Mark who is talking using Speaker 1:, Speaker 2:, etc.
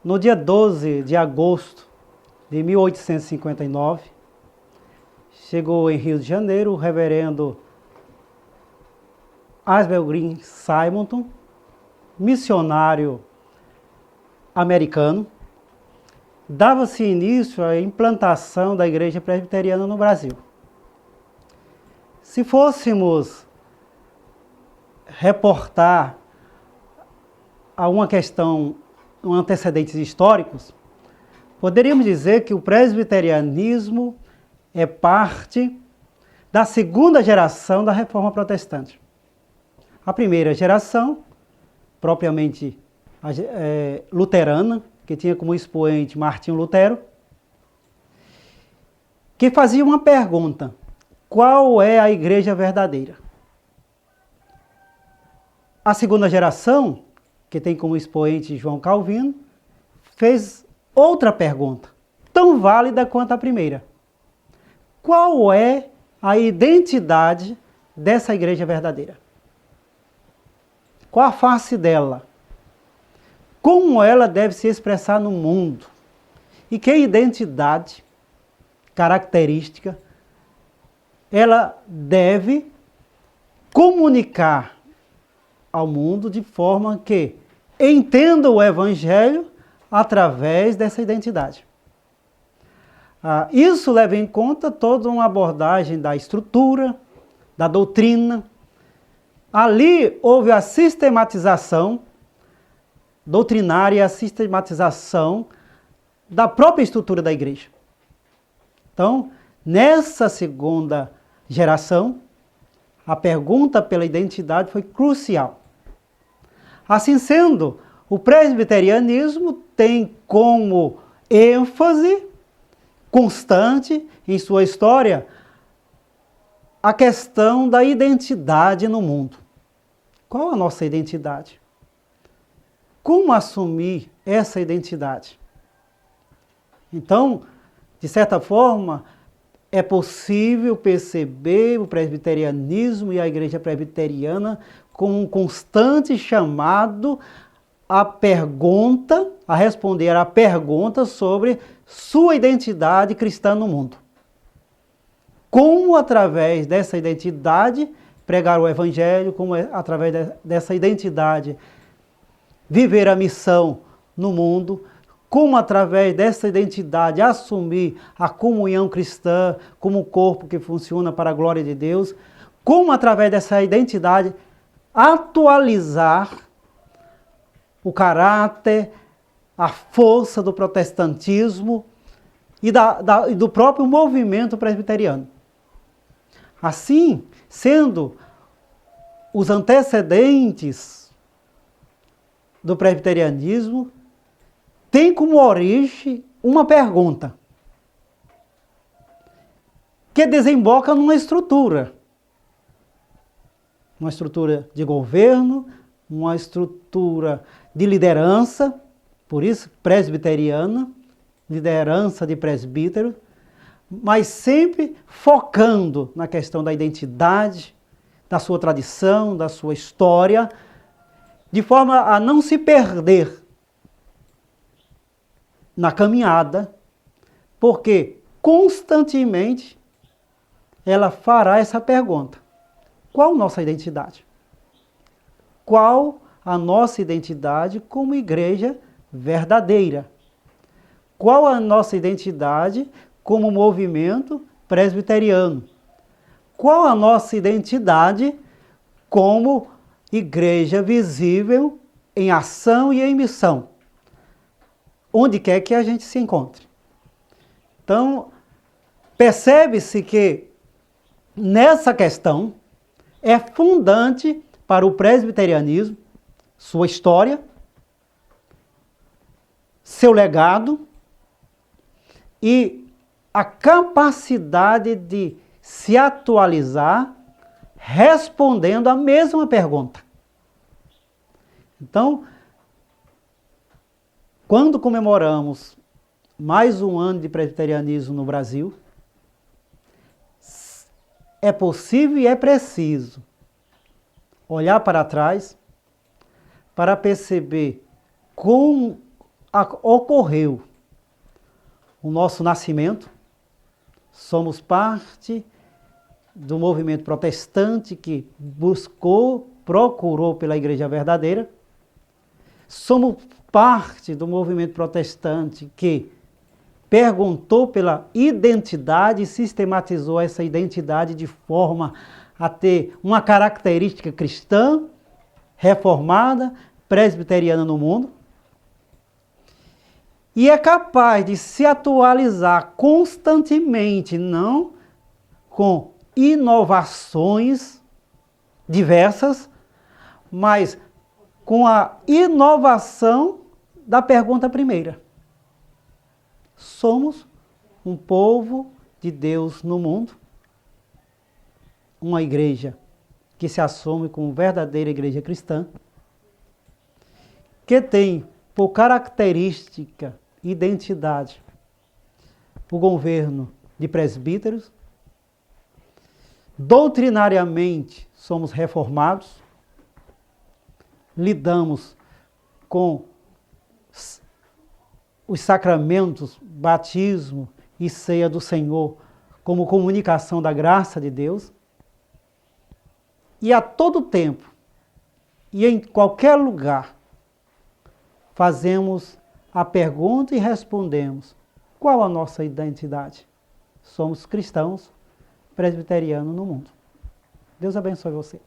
Speaker 1: No dia 12 de agosto de 1859, chegou em Rio de Janeiro o reverendo Asbel Green Simonton, missionário americano. Dava-se início à implantação da Igreja Presbiteriana no Brasil. Se fôssemos reportar a uma questão, antecedentes históricos, poderíamos dizer que o presbiterianismo é parte da segunda geração da Reforma Protestante. A primeira geração, propriamente luterana, que tinha como expoente Martinho Lutero, que fazia uma pergunta: qual é a igreja verdadeira? A segunda geração, que tem como expoente João Calvino, fez outra pergunta, tão válida quanto a primeira: qual é a identidade dessa igreja verdadeira? Qual a face dela? Como ela deve se expressar no mundo? E que identidade, característica, ela deve comunicar ao mundo de forma que entenda o Evangelho através dessa identidade. Isso leva em conta toda uma abordagem da estrutura, da doutrina. Ali houve a sistematização doutrinária e a sistematização da própria estrutura da igreja. Então, nessa segunda geração, a pergunta pela identidade foi crucial. Assim sendo, o presbiterianismo tem como ênfase constante em sua história a questão da identidade no mundo. Qual a nossa identidade? Como assumir essa identidade? Então, de certa forma, é possível perceber o presbiterianismo e a igreja presbiteriana como um constante chamado à pergunta, a responder à pergunta sobre sua identidade cristã no mundo. Como, através dessa identidade, pregar o Evangelho, como, através dessa identidade, viver a missão no mundo, como, através dessa identidade, assumir a comunhão cristã como um corpo que funciona para a glória de Deus, como, através dessa identidade, atualizar o caráter, a força do protestantismo e do próprio movimento presbiteriano. Assim, sendo os antecedentes do presbiterianismo, tem como origem uma pergunta que desemboca numa estrutura. Uma estrutura de governo, uma estrutura de liderança, por isso presbiteriana, liderança de presbítero, mas sempre focando na questão da identidade, da sua tradição, da sua história, de forma a não se perder na caminhada, porque constantemente ela fará essa pergunta: qual nossa identidade? Qual a nossa identidade como igreja verdadeira? Qual a nossa identidade como movimento presbiteriano? Qual a nossa identidade como igreja visível em ação e em missão, onde quer que a gente se encontre? Então, percebe-se que nessa questão é fundante para o presbiterianismo sua história, seu legado e a capacidade de se atualizar respondendo a mesma pergunta. Então, quando comemoramos mais um ano de presbiterianismo no Brasil, é possível e é preciso olhar para trás para perceber com ocorreu o nosso nascimento, somos parte do movimento protestante que procurou pela igreja verdadeira, somos parte do movimento protestante que perguntou pela identidade e sistematizou essa identidade de forma a ter uma característica cristã, reformada, presbiteriana no mundo, e é capaz de se atualizar constantemente, não com inovações diversas, mas com a inovação da pergunta primeira. Somos um povo de Deus no mundo, uma igreja que se assume como verdadeira igreja cristã, que tem por característica, identidade, o governo de presbíteros. Doutrinariamente somos reformados, lidamos com os sacramentos, batismo e ceia do Senhor como comunicação da graça de Deus. E a todo tempo e em qualquer lugar fazemos a pergunta e respondemos: qual a nossa identidade? Somos cristãos presbiterianos no mundo. Deus abençoe você.